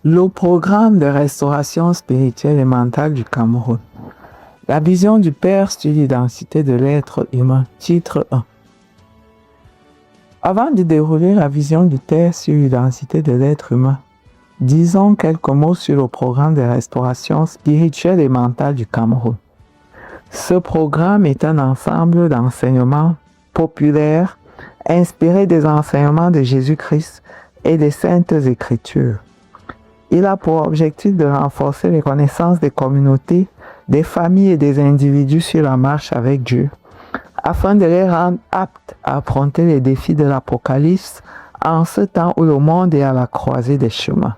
Le programme de restauration spirituelle et mentale du Cameroun. La vision du Père sur l'identité de l'être humain. Titre 1. Avant de dérouler la vision du Père sur l'identité de l'être humain, disons quelques mots sur le programme de restauration spirituelle et mentale du Cameroun. Ce programme est un ensemble d'enseignements populaires inspirés des enseignements de Jésus-Christ et des Saintes Écritures. Il a pour objectif de renforcer les connaissances des communautés, des familles et des individus sur la marche avec Dieu, afin de les rendre aptes à affronter les défis de l'Apocalypse en ce temps où le monde est à la croisée des chemins.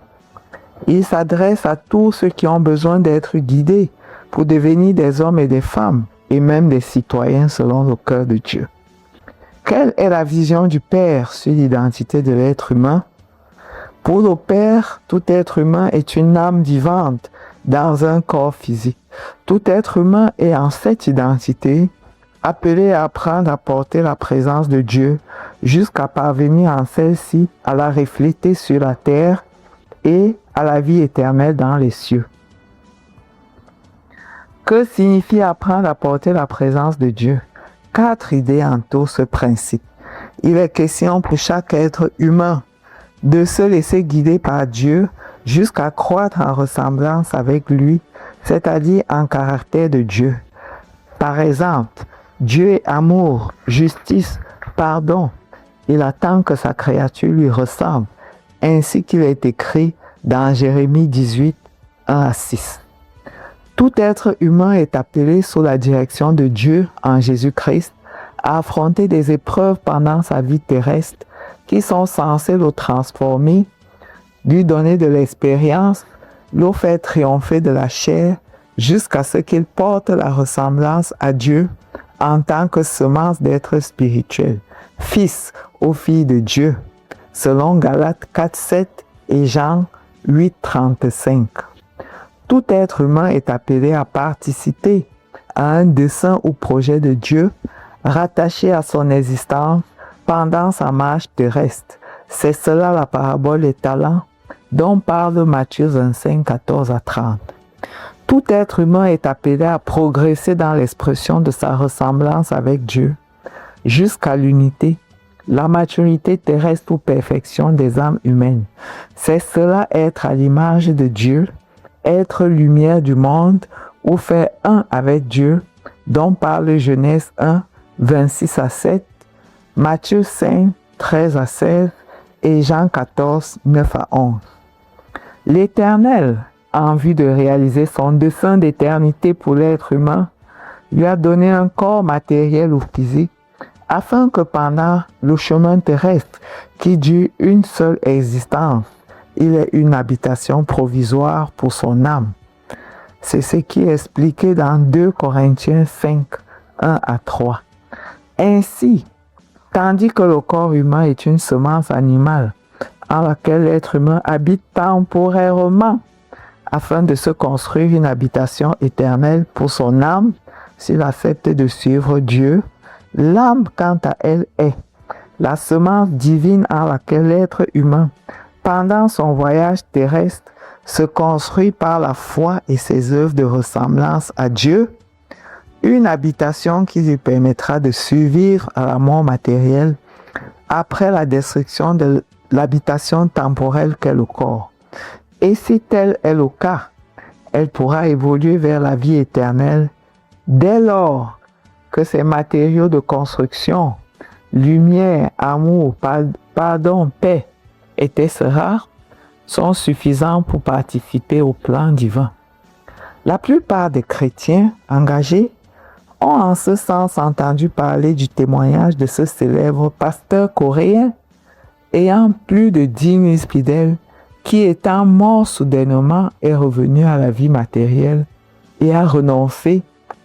Il s'adresse à tous ceux qui ont besoin d'être guidés pour devenir des hommes et des femmes, et même des citoyens selon le cœur de Dieu. Quelle est la vision du Père sur l'identité de l'être humain? Pour le Père, tout être humain est une âme vivante dans un corps physique. Tout être humain est en cette identité appelé à apprendre à porter la présence de Dieu jusqu'à parvenir en celle-ci à la refléter sur la terre et à la vie éternelle dans les cieux. Que signifie apprendre à porter la présence de Dieu? 4 idées entourent ce principe. Il est question pour chaque être humain de se laisser guider par Dieu jusqu'à croître en ressemblance avec lui, c'est-à-dire en caractère de Dieu. Par exemple, Dieu est amour, justice, pardon. Il attend que sa créature lui ressemble, ainsi qu'il est écrit dans Jérémie 18, 1-6. Tout être humain est appelé sous la direction de Dieu en Jésus-Christ à affronter des épreuves pendant sa vie terrestre qui sont censées le transformer, lui donner de l'expérience, le faire triompher de la chair jusqu'à ce qu'il porte la ressemblance à Dieu en tant que semence d'être spirituel, fils ou fille de Dieu, selon Galates 4:7 et Jean 8:35. Tout être humain est appelé à participer à un dessein ou projet de Dieu rattaché à son existence pendant sa marche terrestre. C'est cela la parabole des talents dont parle Matthieu 25, 14-30. Tout être humain est appelé à progresser dans l'expression de sa ressemblance avec Dieu jusqu'à l'unité, la maturité terrestre ou perfection des âmes humaines. C'est cela être à l'image de Dieu, être lumière du monde ou faire un avec Dieu, dont parle Genèse 1, 26-7, Matthieu 5, 13-16 et Jean 14, 9-11. L'Éternel, en vue de réaliser son dessein d'éternité pour l'être humain, lui a donné un corps matériel ou physique afin que pendant le chemin terrestre qui dure une seule existence, il ait une habitation provisoire pour son âme. C'est ce qui est expliqué dans 2 Corinthiens 5, 1-3. Ainsi, tandis que le corps humain est une semence animale en laquelle l'être humain habite temporairement afin de se construire une habitation éternelle pour son âme s'il accepte de suivre Dieu, l'âme quant à elle est la semence divine en laquelle l'être humain, pendant son voyage terrestre, se construit par la foi et ses œuvres de ressemblance à Dieu, une habitation qui lui permettra de survivre à la mort matérielle après la destruction de l'habitation temporelle qu'est le corps. Et si tel est le cas, elle pourra évoluer vers la vie éternelle dès lors que ces matériaux de construction, lumière, amour, pardon, paix, étaient rares, sont suffisants pour participer au plan divin. La plupart des chrétiens engagés ont en ce sens entendu parler du témoignage de ce célèbre pasteur coréen ayant plus de 10 000 fidèles qui, étant mort soudainement, est revenu à la vie matérielle et a renoncé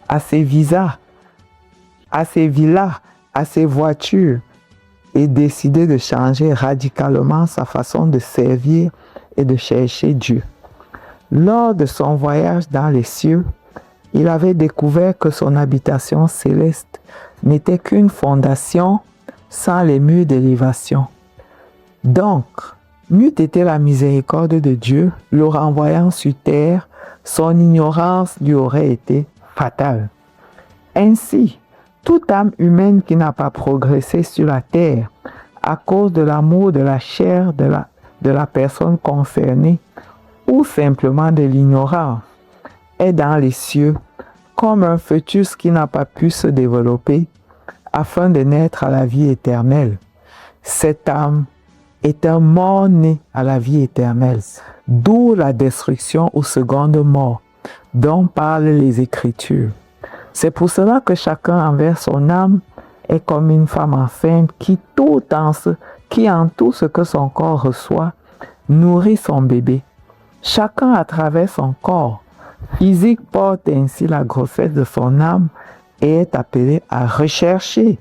à ses visas, à ses villas, à ses voitures et décidé de changer radicalement sa façon de servir et de chercher Dieu. Lors de son voyage dans les cieux, il avait découvert que son habitation céleste n'était qu'une fondation sans les murs d'élévation. Donc, N'eût été la miséricorde de Dieu le renvoyant sur terre, son ignorance lui aurait été fatale. Ainsi, toute âme humaine qui n'a pas progressé sur la terre à cause de l'amour de la chair de la personne concernée ou simplement de l'ignorance est dans les cieux comme un fœtus qui n'a pas pu se développer afin de naître à la vie éternelle. Cette âme est un mort né à la vie éternelle, d'où la destruction ou seconde mort dont parlent les Écritures. C'est pour cela que chacun envers son âme est comme une femme enceinte qui en tout ce que son corps reçoit, nourrit son bébé. Chacun à travers son corps physique porte ainsi la grossesse de son âme et est appelé à rechercher,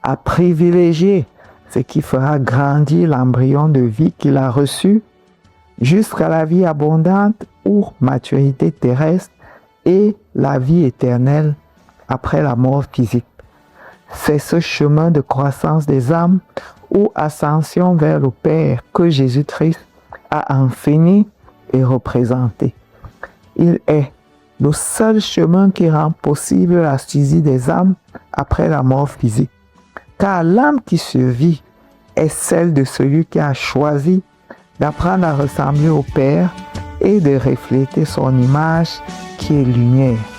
à privilégier ce qui fera grandir l'embryon de vie qu'il a reçu jusqu'à la vie abondante ou maturité terrestre et la vie éternelle après la mort physique. C'est ce chemin de croissance des âmes ou ascension vers le Père que Jésus-Christ a enseigné et représenté. Il est le seul chemin qui rend possible la saisie des âmes après la mort physique. Car l'âme qui survit est celle de celui qui a choisi d'apprendre à ressembler au Père et de refléter son image qui est lumière.